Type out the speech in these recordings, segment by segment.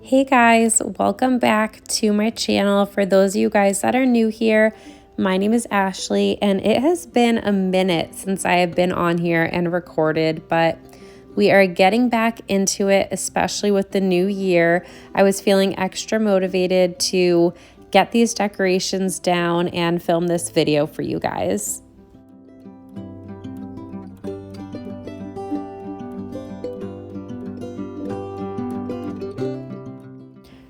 Hey guys, welcome back to my channel. For those of you guys that are new here, my name is Ashley and it has been a minute since I have been on here and recorded, but we are getting back into it, especially with the new year. I was feeling extra motivated to get these decorations down and film this video for you guys.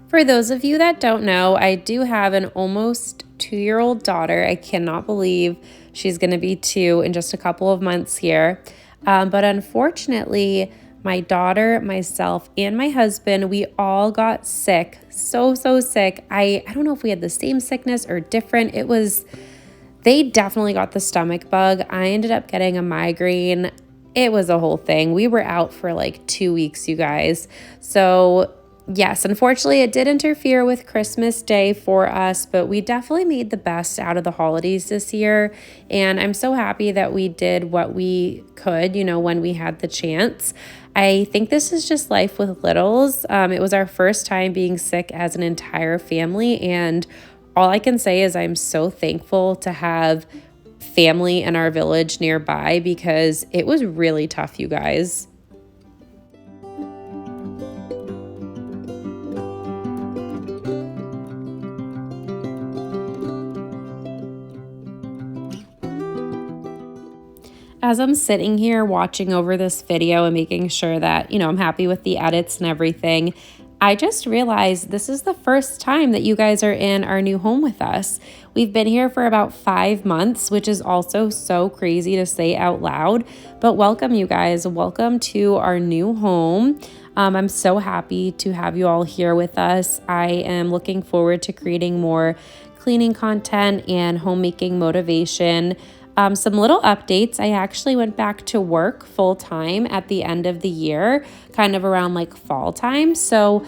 For those of you that don't know, I do have an almost 2-year-old daughter. I cannot believe she's going to be 2 in just a couple of months here. But unfortunately, my daughter, myself, and my husband, we all got sick. So sick. I don't know if we had the same sickness or different. They definitely got the stomach bug. I ended up getting a migraine. It was a whole thing. We were out for like 2 weeks, you guys. So yes, unfortunately, it did interfere with Christmas Day for us, but we definitely made the best out of the holidays this year. And I'm so happy that we did what we could, when we had the chance. I think this is just life with littles. It was our first time being sick as an entire family. And all I can say is I'm so thankful to have family in our village nearby because it was really tough, you guys. As I'm sitting here watching over this video and making sure that, I'm happy with the edits and everything, I just realized this is the first time that you guys are in our new home with us. We've been here for about 5 months, which is also so crazy to say out loud. But welcome, you guys. Welcome to our new home. I'm so happy to have you all here with us. I am looking forward to creating more cleaning content and homemaking motivation. Some little updates. I actually went back to work full time at the end of the year, kind of around like fall time. So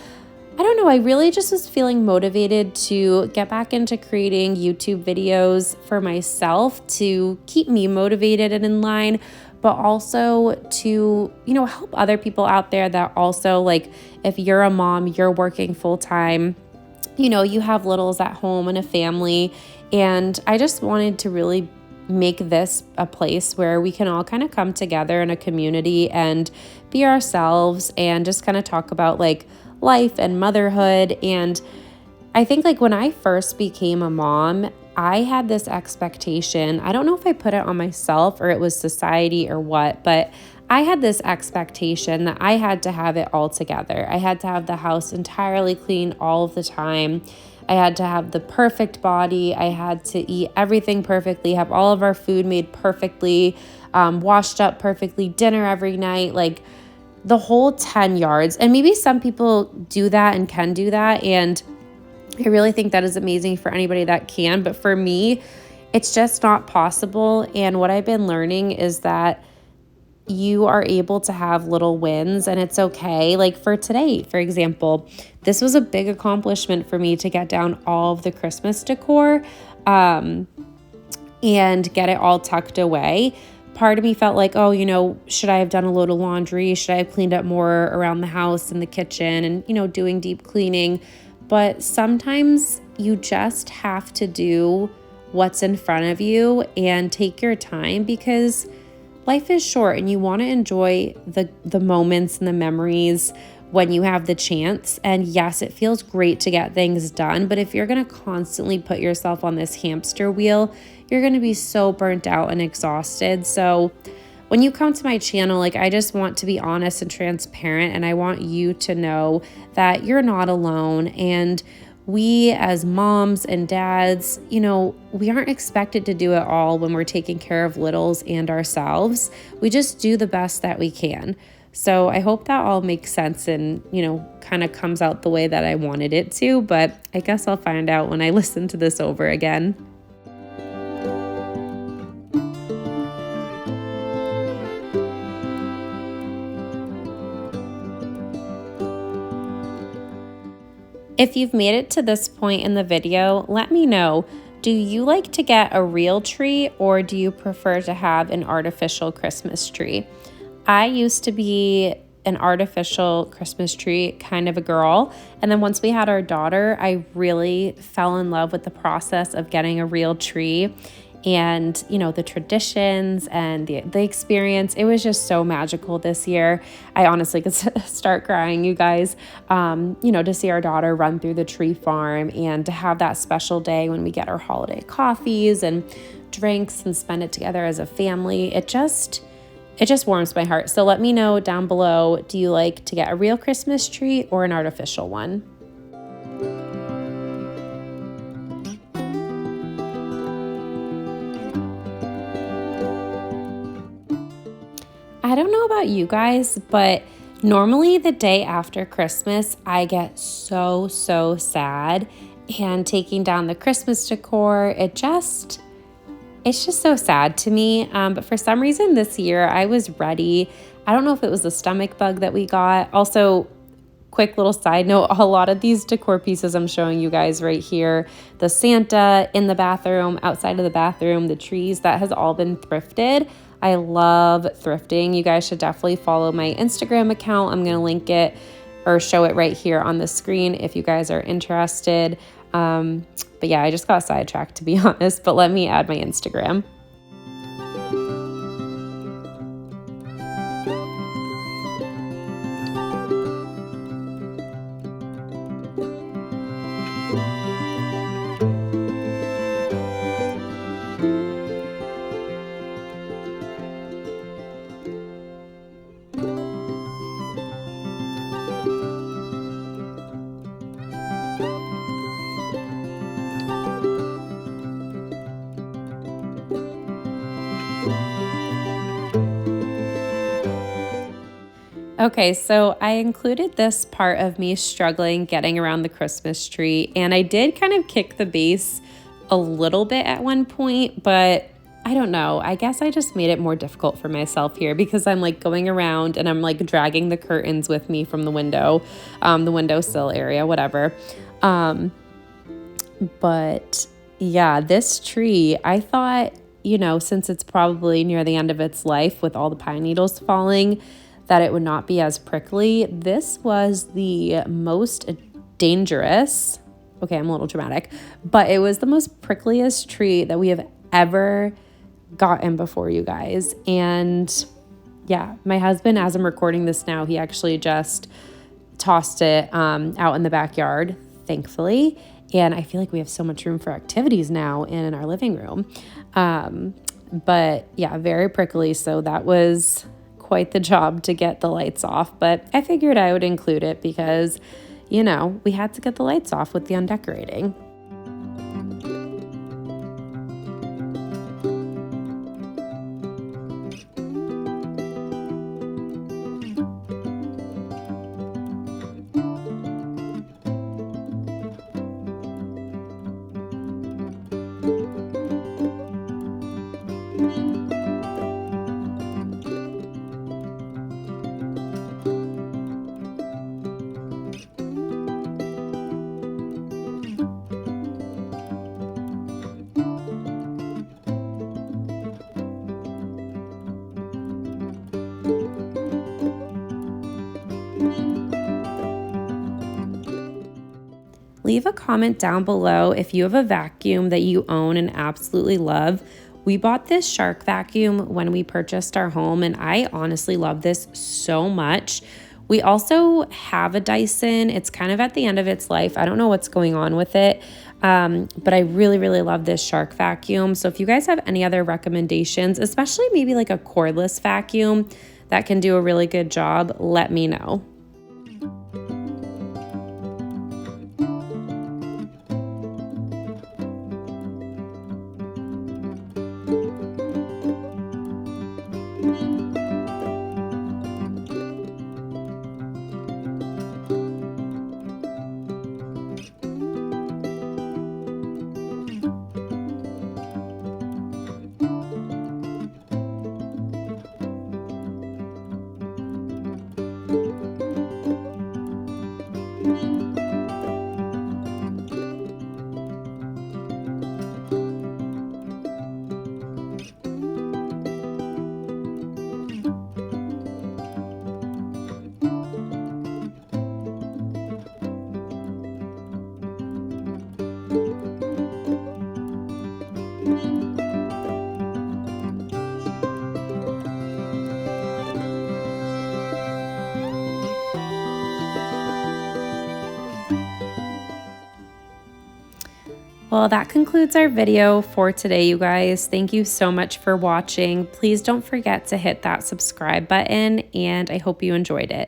I don't know, I really just was feeling motivated to get back into creating YouTube videos for myself to keep me motivated and in line, but also to, help other people out there that also, like, if you're a mom, you're working full time, you have littles at home and a family. And I just wanted to really make this a place where we can all kind of come together in a community and be ourselves and just kind of talk about like life and motherhood. And I think like when I first became a mom, I had this expectation. I don't know if I put it on myself or it was society or what, but I had this expectation that I had to have it all together. I had to have the house entirely clean all of the time. I had to have the perfect body. I had to eat everything perfectly, have all of our food made perfectly, washed up perfectly, dinner every night, like the whole 10 yards. And maybe some people do that and can do that. And I really think that is amazing for anybody that can. But for me, it's just not possible. And what I've been learning is that you are able to have little wins and it's okay. Like for today, for example, this was a big accomplishment for me to get down all of the Christmas decor and get it all tucked away. Part of me felt like, should I have done a load of laundry? Should I have cleaned up more around the house and the kitchen and, doing deep cleaning? But sometimes you just have to do what's in front of you and take your time because life is short and you want to enjoy the moments and the memories when you have the chance. And yes, it feels great to get things done, but if you're going to constantly put yourself on this hamster wheel, you're going to be so burnt out and exhausted. So when you come to my channel, like I just want to be honest and transparent, and I want you to know that you're not alone. And we as moms and dads, we aren't expected to do it all when we're taking care of littles and ourselves. We just do the best that we can. So I hope that all makes sense and, kind of comes out the way that I wanted it to, but I guess I'll find out when I listen to this over again. If you've made it to this point in the video, let me know. Do you like to get a real tree or do you prefer to have an artificial Christmas tree? I used to be an artificial Christmas tree kind of a girl. And then once we had our daughter, I really fell in love with the process of getting a real tree and, you know, the traditions and the experience. It was just so magical this year. I honestly could start crying, you guys, you know, to see our daughter run through the tree farm and to have that special day when we get our holiday coffees and drinks and spend it together as a family. It just warms my heart. So let me know down below, do you like to get a real Christmas tree or an artificial one? I don't know about you guys, but normally the day after Christmas, I get so sad, and taking down the Christmas decor, it's just so sad to me. But for some reason this year, I was ready. I don't know if it was the stomach bug that we got. Also, quick little side note, a lot of these decor pieces I'm showing you guys right here, the Santa in the bathroom, outside of the bathroom, the trees, that has all been thrifted. I love thrifting. You guys should definitely follow my Instagram account. I'm going to link it or show it right here on the screen if you guys are interested. But yeah, I just got sidetracked, to be honest, but let me add my Instagram. Okay, so I included this part of me struggling getting around the Christmas tree, and I did kind of kick the base a little bit at one point, but I don't know. I guess I just made it more difficult for myself here because I'm like going around and I'm like dragging the curtains with me from the window, the windowsill area, whatever. But yeah, this tree, I thought, you know, since it's probably near the end of its life with all the pine needles falling, that it would not be as prickly. This was the most dangerous, okay, I'm a little dramatic, but it was the most prickliest tree that we have ever gotten before, you guys. And yeah, my husband, as I'm recording this now, he actually just tossed it out in the backyard, thankfully. And I feel like we have so much room for activities now in our living room. But yeah, very prickly. So that was quite the job to get the lights off. But I figured I would include it because, you know, we had to get the lights off with the undecorating. Leave a comment down below if you have a vacuum that you own and absolutely love. We bought this Shark vacuum when we purchased our home, and I honestly love this so much. We also have a Dyson. It's kind of at the end of its life. I don't know what's going on with it, but I really love this Shark vacuum. So if you guys have any other recommendations, especially maybe like a cordless vacuum that can do a really good job, let me know. Well, that concludes our video for today, you guys. Thank you so much for watching. Please don't forget to hit that subscribe button, and I hope you enjoyed it.